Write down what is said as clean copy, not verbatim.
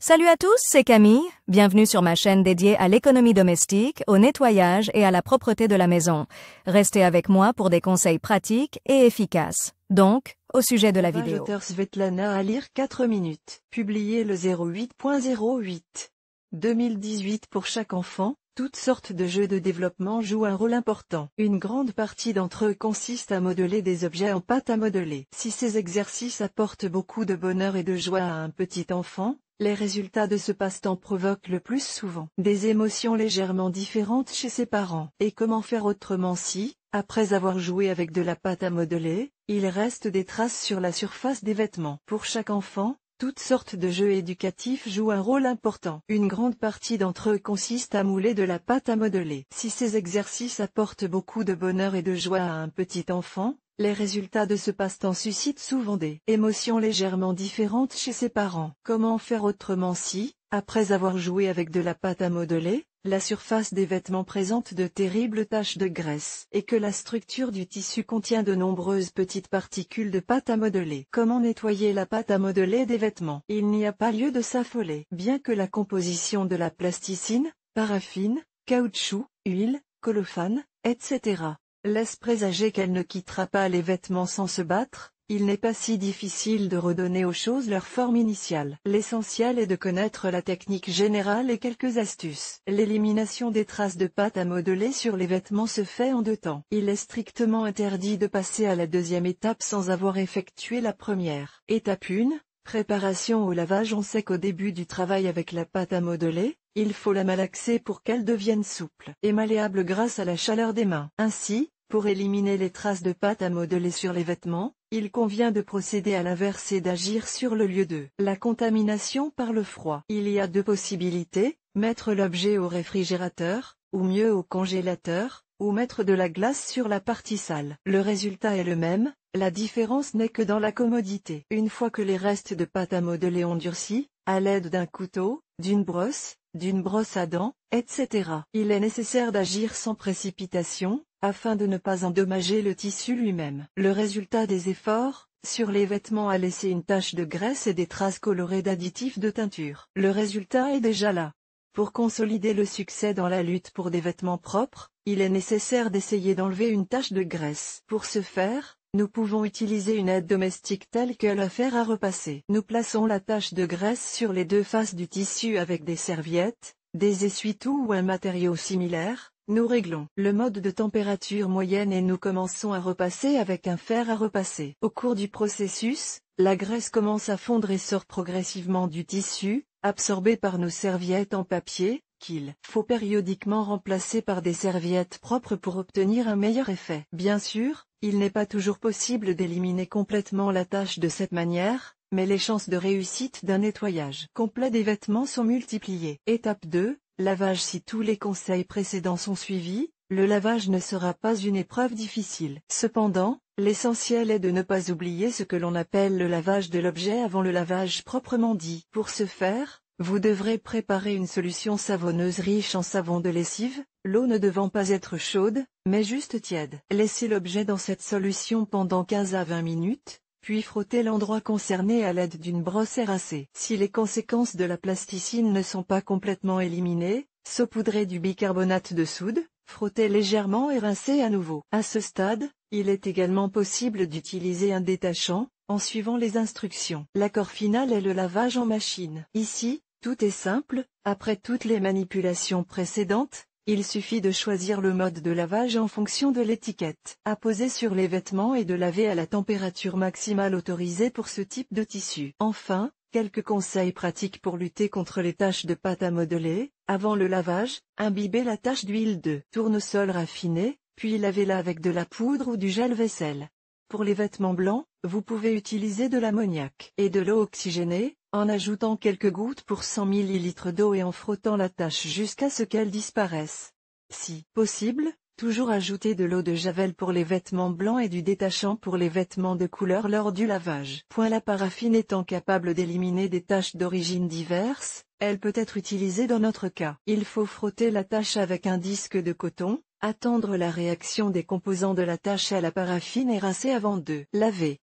Salut à tous, c'est Camille. Bienvenue sur ma chaîne dédiée à l'économie domestique, au nettoyage et à la propreté de la maison. Restez avec moi pour des conseils pratiques et efficaces. Donc, au sujet de la vidéo. Auteur Svetlana à lire 4 minutes. Publié le 08.08. 2018 pour chaque enfant, toutes sortes de jeux de développement jouent un rôle important. Une grande partie d'entre eux consiste à modeler des objets en pâte à modeler. Si ces exercices apportent beaucoup de bonheur et de joie à un petit enfant, les résultats de ce passe-temps provoquent le plus souvent des émotions légèrement différentes chez ses parents. Et comment faire autrement si, après avoir joué avec de la pâte à modeler, il reste des traces sur la surface des vêtements? Pour chaque enfant, toutes sortes de jeux éducatifs jouent un rôle important. Une grande partie d'entre eux consiste à mouler de la pâte à modeler. Si ces exercices apportent beaucoup de bonheur et de joie à un petit enfant, les résultats de ce passe-temps suscitent souvent des émotions légèrement différentes chez ses parents. Comment faire autrement si, après avoir joué avec de la pâte à modeler, la surface des vêtements présente de terribles taches de graisse, et que la structure du tissu contient de nombreuses petites particules de pâte à modeler? Comment nettoyer la pâte à modeler des vêtements? Il n'y a pas lieu de s'affoler. Bien que la composition de la plasticine, paraffine, caoutchouc, huile, cellophane, etc., laisse présager qu'elle ne quittera pas les vêtements sans se battre, il n'est pas si difficile de redonner aux choses leur forme initiale. L'essentiel est de connaître la technique générale et quelques astuces. L'élimination des traces de pâte à modeler sur les vêtements se fait en 2 temps. Il est strictement interdit de passer à la deuxième étape sans avoir effectué la première. Étape 1. Préparation au lavage. On sait qu'au début du travail avec la pâte à modeler, il faut la malaxer pour qu'elle devienne souple et malléable grâce à la chaleur des mains. Ainsi, pour éliminer les traces de pâte à modeler sur les vêtements, il convient de procéder à l'inverse et d'agir sur le lieu de la contamination par le froid. Il y a 2 possibilités, mettre l'objet au réfrigérateur, ou mieux au congélateur, ou mettre de la glace sur la partie sale. Le résultat est le même, la différence n'est que dans la commodité. Une fois que les restes de pâte à modeler ont durci, à l'aide d'un couteau, d'une brosse à dents, etc., il est nécessaire d'agir sans précipitation, afin de ne pas endommager le tissu lui-même. Le résultat des efforts sur les vêtements a laissé une tache de graisse et des traces colorées d'additifs de teinture. Le résultat est déjà là. Pour consolider le succès dans la lutte pour des vêtements propres, il est nécessaire d'essayer d'enlever une tache de graisse. Pour ce faire, nous pouvons utiliser une aide domestique telle que le fer à repasser. Nous plaçons la tache de graisse sur les 2 faces du tissu avec des serviettes, des essuie-tout ou un matériau similaire. Nous réglons le mode de température moyenne et nous commençons à repasser avec un fer à repasser. Au cours du processus, la graisse commence à fondre et sort progressivement du tissu, absorbée par nos serviettes en papier, qu'il faut périodiquement remplacer par des serviettes propres pour obtenir un meilleur effet. Bien sûr, il n'est pas toujours possible d'éliminer complètement la tache de cette manière, mais les chances de réussite d'un nettoyage complet des vêtements sont multipliées. Étape 2. Lavage. Si tous les conseils précédents sont suivis, le lavage ne sera pas une épreuve difficile. Cependant, l'essentiel est de ne pas oublier ce que l'on appelle le lavage de l'objet avant le lavage proprement dit. Pour ce faire, vous devrez préparer une solution savonneuse riche en savon de lessive, l'eau ne devant pas être chaude, mais juste tiède. Laissez l'objet dans cette solution pendant 15 à 20 minutes. Puis frottez l'endroit concerné à l'aide d'une brosse à rincer. Si les conséquences de la plasticine ne sont pas complètement éliminées, saupoudrez du bicarbonate de soude, frottez légèrement et rincez à nouveau. À ce stade, il est également possible d'utiliser un détachant, en suivant les instructions. L'accord final est le lavage en machine. Ici, tout est simple, après toutes les manipulations précédentes, il suffit de choisir le mode de lavage en fonction de l'étiquette apposée sur les vêtements et de laver à la température maximale autorisée pour ce type de tissu. Enfin, quelques conseils pratiques pour lutter contre les taches de pâte à modeler. Avant le lavage, imbibez la tache d'huile de tournesol raffinée, puis lavez-la avec de la poudre ou du gel vaisselle. Pour les vêtements blancs, vous pouvez utiliser de l'ammoniac et de l'eau oxygénée, en ajoutant quelques gouttes pour 100 ml d'eau et en frottant la tache jusqu'à ce qu'elle disparaisse. Si possible, toujours ajouter de l'eau de javel pour les vêtements blancs et du détachant pour les vêtements de couleur lors du lavage. La paraffine étant capable d'éliminer des taches d'origine diverses, elle peut être utilisée dans notre cas. Il faut frotter la tache avec un disque de coton, attendre la réaction des composants de la tache à la paraffine et rincer avant de laver.